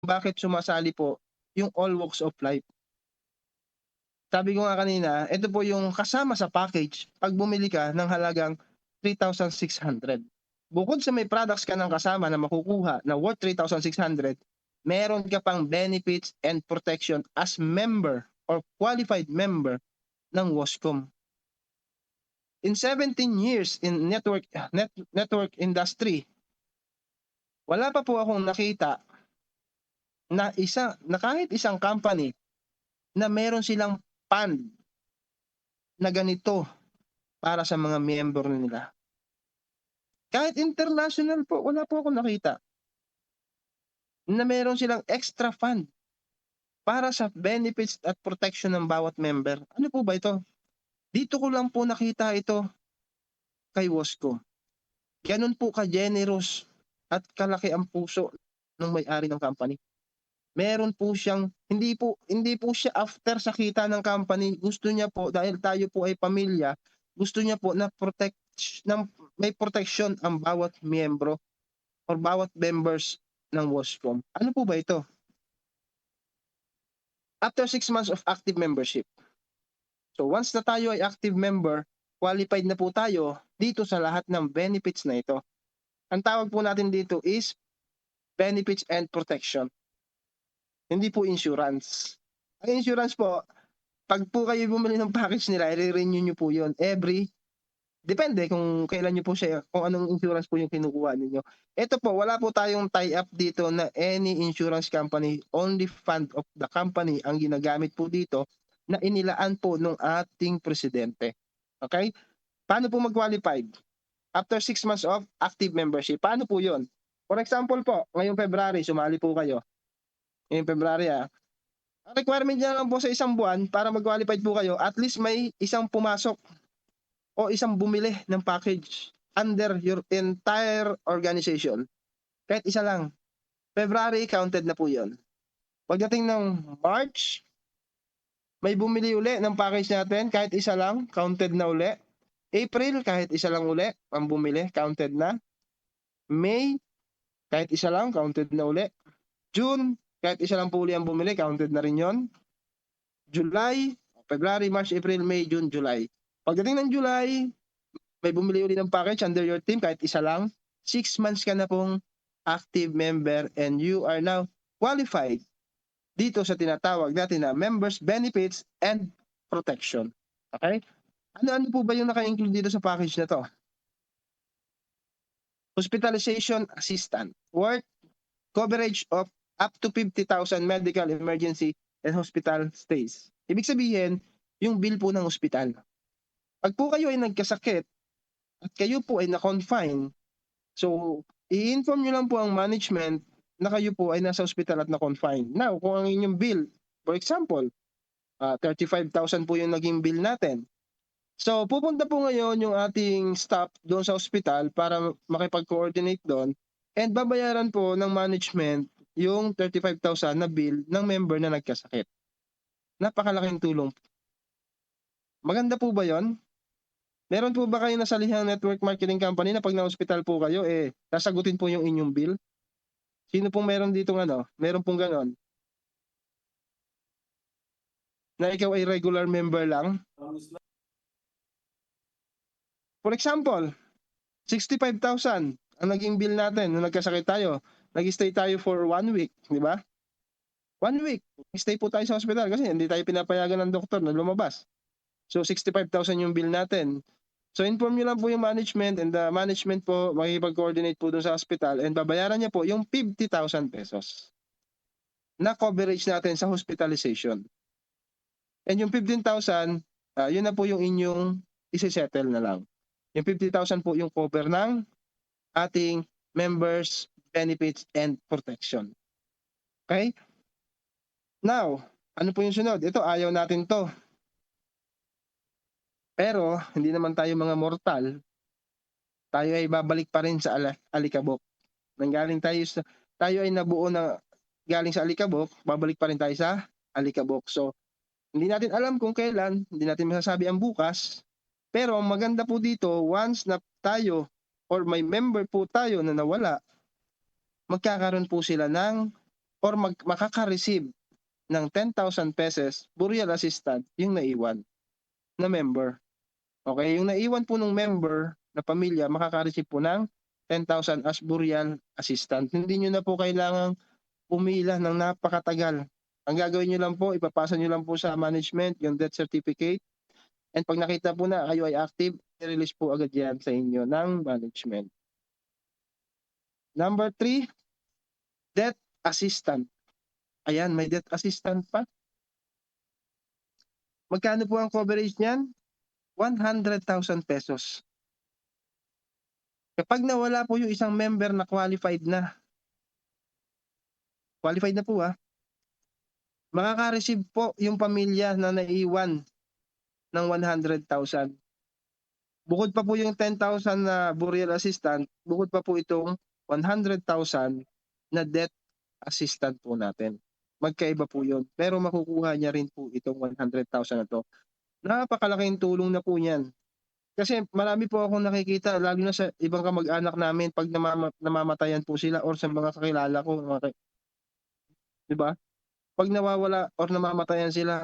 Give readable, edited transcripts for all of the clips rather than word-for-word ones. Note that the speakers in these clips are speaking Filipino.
bakit sumasali po yung all walks of life. Sabi ko nga kanina, ito po yung kasama sa package 'pag bumili ka ng halagang 3,600. Bukod sa may products ka ng kasama na makukuha na worth 3,600, meron ka pang benefits and protection as member or qualified member ng WOSCOM. In 17 years in network industry, wala pa po akong nakita na kahit isang company na meron silang fund na ganito para sa mga miyembro nila. Kahit international po, wala po akong nakita na meron silang extra fund para sa benefits at protection ng bawat member. Ano po ba ito? Dito ko lang po nakita ito kay Wasco. Ganun po ka-generous at kalaki ang puso ng may-ari ng company. Meron po siyang hindi po siya after sa kita ng company. Gusto niya po dahil tayo po ay pamilya, gusto niya po na may protection ang bawat miyembro or bawat members ng WOSCOM. Ano po ba ito? After 6 months of active membership. So once na tayo ay active member, qualified na po tayo dito sa lahat ng benefits na ito. Ang tawag po natin dito is benefits and protection. Hindi po insurance. Ang insurance po, pag po kayo bumili ng package nila, i-renew nyo po yun depende kung kailan nyo po siya, kung anong insurance po yung kinukuha ninyo. Ito po, wala po tayong tie-up dito na any insurance company, only fund of the company ang ginagamit po dito na inilaan po ng ating presidente. Okay? Paano po mag-qualified? After 6 months of active membership. Paano po yun? For example po, ngayong February, sumali po kayo. Ngayong February ang requirement niya lang po sa isang buwan para mag-qualified po kayo, at least may isang pumasok o isang bumili ng package under your entire organization. Kahit isa lang. February, counted na po yun. Pagdating ng March, may bumili uli ng package natin, kahit isa lang, counted na uli. April, kahit isa lang uli, ang bumili, counted na. May, kahit isa lang, counted na uli. June, kahit isa lang po uli ang bumili, counted na rin yon. July, February, March, April, May, June, July. Pagdating ng July, may bumili uli ng package under your team, kahit isa lang. 6 months ka na pong active member and you are now qualified dito sa tinatawag natin na members benefits and protection. Okay? Ano-ano po ba yung naka-include dito sa package na to? Hospitalization assistant, worth coverage of up to 50,000 medical emergency and hospital stays. Ibig sabihin, yung bill po ng hospital. Pag po kayo ay nagkasakit at kayo po ay na-confine, so i-inform nyo lang po ang management na kayo po ay nasa hospital at na-confine. Now, kung ang inyong bill, for example, 35,000 po yung naging bill natin. So, pupunta po ngayon yung ating staff doon sa hospital para makipag-coordinate doon and babayaran po ng management yung 35,000 na bill ng member na nagkasakit. Napakalaking tulong. Maganda po ba yon? Meron po ba kayo nasalihang network marketing company na pag na-hospital po kayo, sasagutin po yung inyong bill? Sino pong meron ditong meron pong ganon? Na ikaw ay regular member lang? For example, 65,000 ang naging bill natin nung nagkasakit tayo. Nag-stay tayo for 1 week, di ba? 1 week, stay po tayo sa hospital kasi hindi tayo pinapayagan ng doktor na lumabas. So 65,000 yung bill natin. So inform nyo lang po yung management and the management po makikipag-coordinate po doon sa hospital and babayaran niya po yung 50,000 pesos na coverage natin sa hospitalization. And yung 15,000, yun na po yung inyong isi-settle na lang. Yung 50,000 po yung cover ng ating members, benefits, and protection. Okay? Now, ano po yung sunod? Ito, ayaw natin to. Pero, hindi naman tayo mga mortal. Tayo ay babalik pa rin sa alikabok. Nanggaling tayo ay nabuo na galing sa alikabok, babalik pa rin tayo sa alikabok. So, hindi natin alam kung kailan, hindi natin masasabi ang bukas. Pero ang maganda po dito, once na tayo or may member po tayo na nawala, magkakaroon po sila ng or makaka-receive ng 10,000 pesos burial assistant yung naiwan na member. Okay, yung naiwan po ng member na pamilya makaka-receive po ng 10,000 as burial assistant. Hindi nyo na po kailangang pumila ng napakatagal. Ang gagawin nyo lang po, ipapasa nyo lang po sa management yung death certificate, and pag nakita po na kayo ay active, i-release po agad yan sa inyo ng management. Number 3, death assistant. Ayan, may death assistant pa. Magkano po ang coverage niyan? 100,000 pesos. Kapag nawala po yung isang member na qualified na po makaka-receive po yung pamilya na naiwan ng 100,000. Bukod pa po yung 10,000 na burial assistant, bukod pa po itong 100,000 na death assistant po natin. Magkaiba po yun. Pero makukuha niya rin po itong 100,000 na to. Napakalaking tulong na po niyan. Kasi marami po akong nakikita, lalo na sa ibang kamag-anak namin, pag namamatayan po sila or sa mga kakilala ko, di ba? Pag nawawala or namamatayan sila,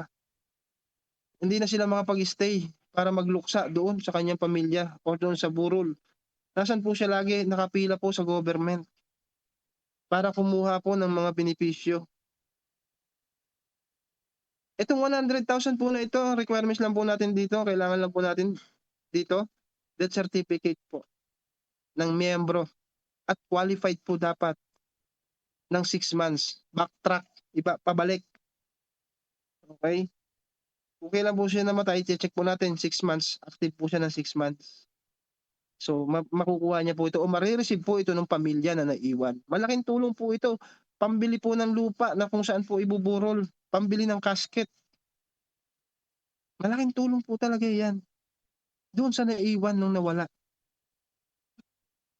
hindi na sila makapag-stay para magluksa doon sa kanyang pamilya o doon sa burol. Nasaan po siya lagi? Nakapila po sa government para kumuha po ng mga benepisyo. Itong 100,000 po na ito, requirements lang po natin dito, kailangan lang po natin dito, death certificate po ng miyembro at qualified po dapat ng 6 months. Backtrack, pabalik. Okay? Kung kailan po siya namatay, check po natin 6 months, active po siya ng 6 months. So makukuha niya po ito o marireceive po ito ng pamilya na naiwan. Malaking tulong po ito. Pambili po ng lupa na kung saan po ibuburol, pambili ng casket. Malaking tulong po talaga yan. Doon sa naiwan nung nawala.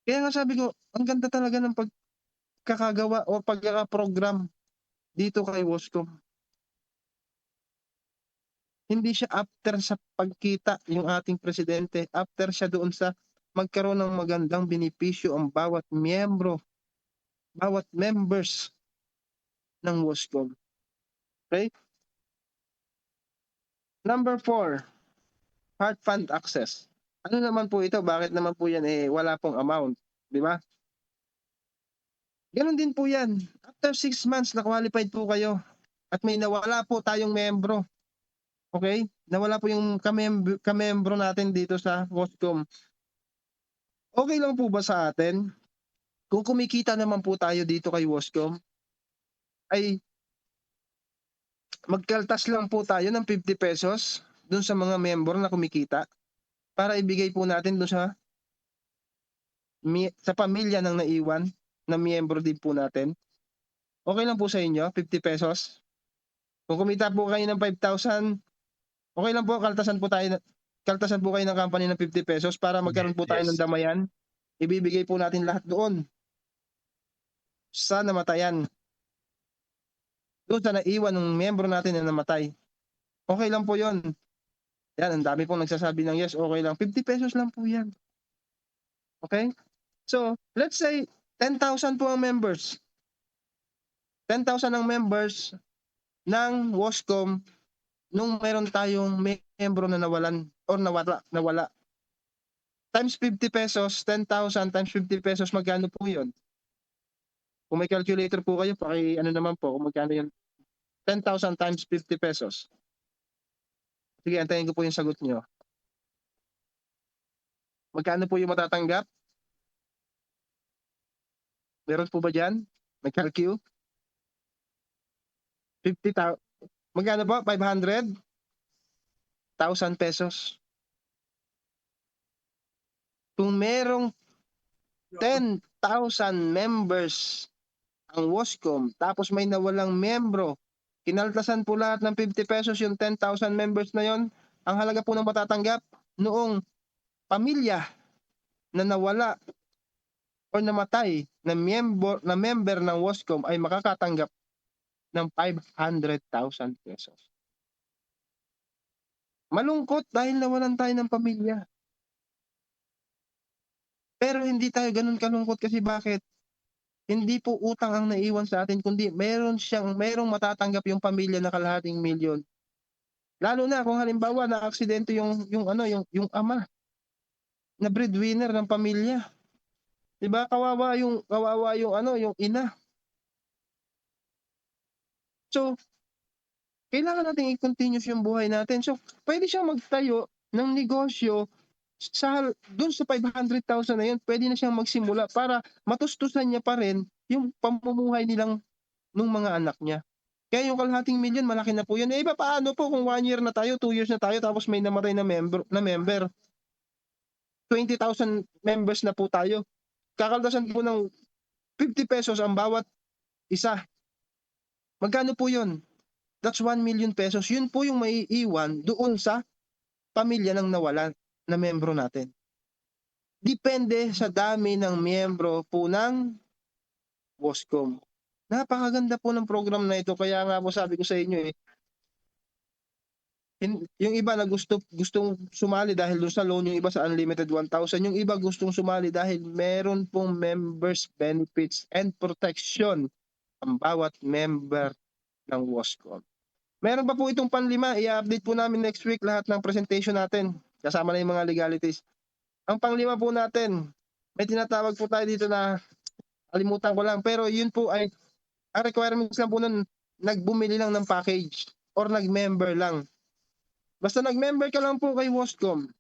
Kaya nga sabi ko, ang ganda talaga ng pagkakagawa o pagkakaprogram dito kay Wascom. Hindi siya after sa pagkita yung ating presidente, after siya doon sa magkaroon ng magandang benepisyo ang bawat miyembro, bawat members ng Wascom. Okay? Number 4, heart fund access. Ano naman po ito? Bakit naman po yan wala pong amount? Di ba? Ganon din po yan. After 6 months na qualified po kayo at may nawala po tayong membro. Okay? Nawala po yung kamembro natin dito sa Wascom. Okay lang po ba sa atin? Kung kumikita naman po tayo dito kay Wascom, ay magkaltas lang po tayo ng 50 pesos dun sa mga member na kumikita para ibigay po natin dun sa pamilya ng naiwan na miyembro din po natin. Okay lang po sa inyo, 50 pesos? Kung kumita po kayo ng 5,000, okay lang po, kaltasan po kayo ng company ng 50 pesos para magkaroon po tayo ng damayan. Ibibigay po natin lahat doon sa namatayan. Doon sa naiwan ng miyembro natin na namatay. Okay lang po yon. Yan, ang dami pong nagsasabi ng yes, okay lang. 50 pesos lang po yan. Okay? So, let's say 10,000 po ang members. 10,000 ang members ng Wascom nung meron tayong membro na nawalan or nawala. Times 50 pesos, 10,000 times 50 pesos, magkano po yun? Kung may calculator po kayo, ano naman po, kung magkano yun? 10,000 times 50 pesos. Sige, antayin ko po yung sagot nyo. Magkano po yung matatanggap? Meron po ba dyan? May calcule? 50,000. Magkano po? 500,000 pesos. Kung merong 10,000 members ang Wascom, tapos may nawalang membro, kinaltasan po lahat ng 50 pesos yung 10,000 members na yon, ang halaga po ng matatanggap noong pamilya na nawala o namatay na member ng Wascom ay makakatanggap ng 500,000 pesos. Malungkot dahil nawalan tayo ng pamilya. Pero hindi tayo ganun kalungkot kasi bakit? hindi po utang ang naiwan sa atin kundi merong matatanggap yung pamilya na kalahating milyon. Lalo na kung halimbawa naaksidente yung ama na breadwinner ng pamilya. 'Di ba kawawa yung ina. So, kailangan nating i-continue yung buhay natin. So, pwede siyang magtayo ng negosyo dun sa 500,000 na yun, pwede na siyang magsimula para matustusan niya pa rin yung pamumuhay nung mga anak niya. Kaya yung kalahating milyon malaki na po yun. Eh, iba paano po kung 1 year na tayo, 2 years na tayo, tapos may namatay na member. 20,000 members na po tayo. Kakaltasan po ng 50 pesos ang bawat isa. Magkano po yun? That's 1 million pesos. Yun po yung maiiwan doon sa pamilya ng nawalan na membro natin. Depende sa dami ng miyembro po ng WOSCOM. Napakaganda po ng program na ito. Kaya nga po sabi ko sa inyo yung iba na gustong sumali dahil doon sa loan, yung iba sa unlimited 1,000, yung iba gustong sumali dahil meron pong members benefits and protection ang bawat member ng WOSCOM. Meron pa po itong panlima, i-update po namin next week lahat ng presentation natin. Kasama na yung mga legalities. Ang panglima po natin, may tinatawag po tayo dito na, alimutan ko lang, pero yun po ay, ang requirements lang po nun, nagbumili lang ng package or nag-member lang. Basta nag-member ka lang po kay WOSCOM,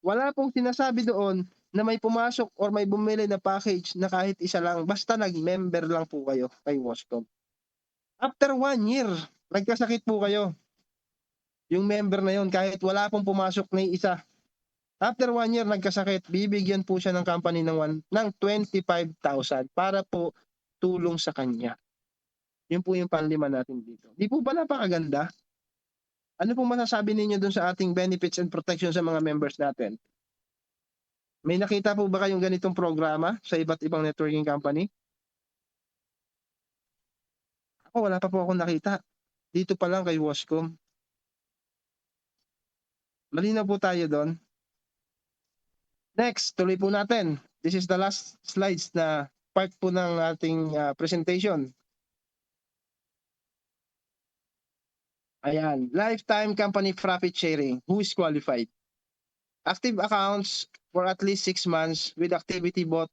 wala pong sinasabi doon na may pumasok or may bumili na package na kahit isa lang, basta nag-member lang po kayo kay WOSCOM. After 1 year, nagkasakit po kayo, yung member na yun, kahit wala pong pumasok na isa, after 1 year nagkasakit, bibigyan po siya ng company ng 25,000 para po tulong sa kanya. Yun po yung panlima natin dito. Di po ba napakaganda? Ano pong masasabi ninyo dun sa ating benefits and protection sa mga members natin? May nakita po ba kayong ganitong programa sa iba't ibang networking company? Ako, wala pa po akong nakita. Dito pa lang kay WOSCOM. Malinaw po tayo doon. Next, tuloy po natin. This is the last slides na part po ng ating presentation. Ayan, lifetime company profit sharing. Who is qualified? Active accounts for at least 6 months with activity both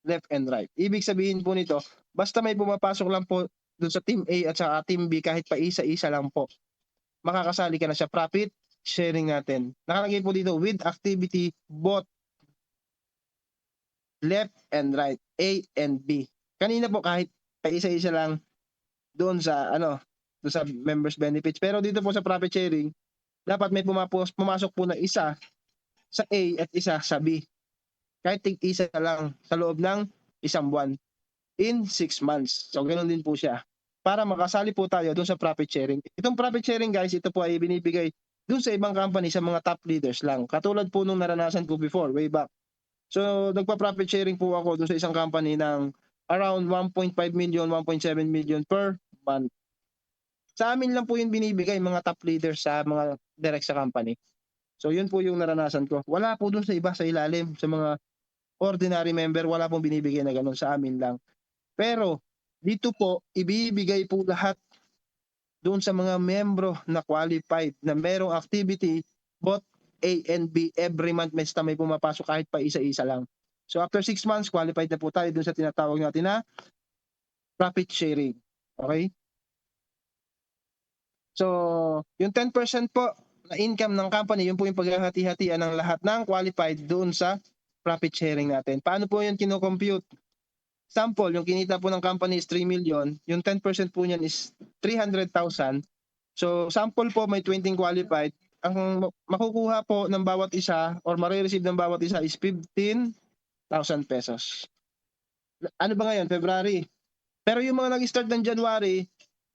left and right. Ibig sabihin po nito, basta may pumapasok lang po dun sa Team A at sa Team B, kahit pa isa-isa lang po, makakasali ka na sa profit sharing natin. Nakalagay po dito, with activity both left and right, A and B. Kanina po kahit pa isa-isa lang doon sa doon sa members benefits. Pero dito po sa profit sharing, dapat may pumasok po na isa sa A at isa sa B. Kahit tig-isa lang sa loob ng isang buwan in 6 months. So ganoon din po siya. Para makasali po tayo doon sa profit sharing. Itong profit sharing guys, ito po ay binibigay doon sa ibang company sa mga top leaders lang. Katulad po nung naranasan ko before, way back. So nagpa-profit sharing po ako doon sa isang company ng around 1.5 million, 1.7 million per month. Sa amin lang po yung binibigay, mga top leaders sa mga direct sa company. So yun po yung naranasan ko. Wala po dun sa iba sa ilalim, sa mga ordinary member, wala pong binibigay na ganun, sa amin lang. Pero dito po, ibibigay po lahat doon sa mga membro na qualified, na merong activity, both A and B, every month basta may pumapasok kahit pa isa-isa lang. So after 6 months, qualified na po tayo doon sa tinatawag natin na profit sharing. Okay? So, yung 10% po na income ng company, yun po yung paghahati-hatian ng lahat ng qualified doon sa profit sharing natin. Paano po yun kinocompute? Sample, yung kinita po ng company is 3 million, yung 10% po niyan is 300,000. So, sample po may 20 qualified. Ang makukuha po ng bawat isa or marireceive ng bawat isa is 15,000 pesos. Ano ba ngayon? February. Pero yung mga nag-start ng January,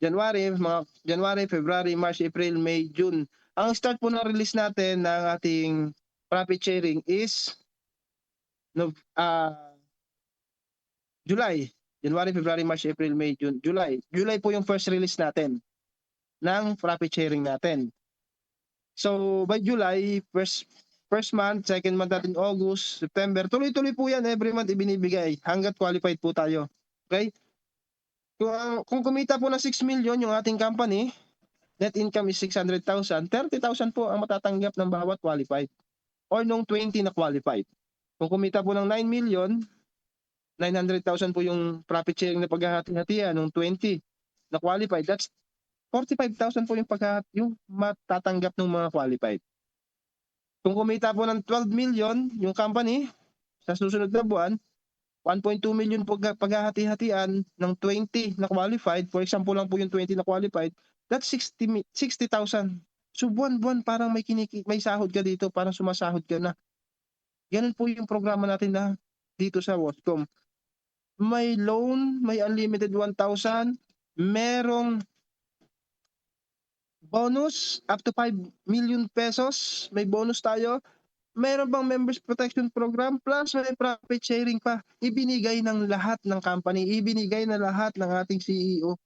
February, March, April, May, June. Ang start po ng release natin ng ating profit sharing is July. January, February, March, April, May, June, July. July po yung first release natin ng profit sharing natin. So by July, first month, second month natin August, September, tuloy-tuloy po yan, every month ibinibigay hanggat qualified po tayo. Okay? Kung kumita po ng 6 million yung ating company, net income is 600,000, 30,000 po ang matatanggap ng bawat qualified or nung 20 na qualified. Kung kumita po ng 9 million, 900,000 po yung profit sharing na paghahati-hatian nung 20 na qualified. That's 45,000 po yung matatanggap ng mga qualified. Kung kumita po ng 12 million yung company sa susunod na buwan, 1.2 million po paghahati-hatian ng 20 na qualified. For example lang po yung 20 na qualified, that's 60,000. So buwan-buwan parang may sahod ka dito, parang sumasahod ka na. Ganun po yung programa natin na dito sa Wascom. May loan, may unlimited 1,000, merong bonus up to 5 million pesos, may bonus tayo. Meron bang members protection program plus may profit sharing pa. Ibinigay ng lahat ng company, ibinigay na lahat ng ating CEO.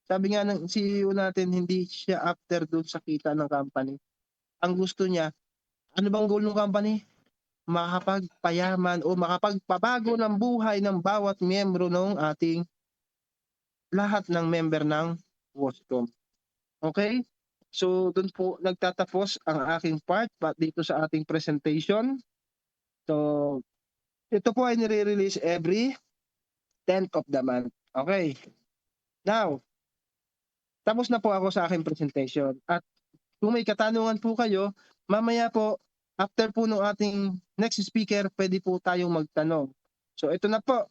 Sabi nga ng CEO natin, hindi siya after dun sa kita ng company. Ang gusto niya, ano bang goal ng company? Makapagpayaman o makapagpabago ng buhay ng bawat miyembro ng ating lahat ng member ng WOSCOM. Okay? So, doon po nagtatapos ang aking part dito sa ating presentation. So, ito po ay nire-release every 10th of the month. Okay. Now, tapos na po ako sa aking presentation. At kung may katanungan po kayo, mamaya po, after po ng ating next speaker, pwede po tayong magtanong. So, ito na po.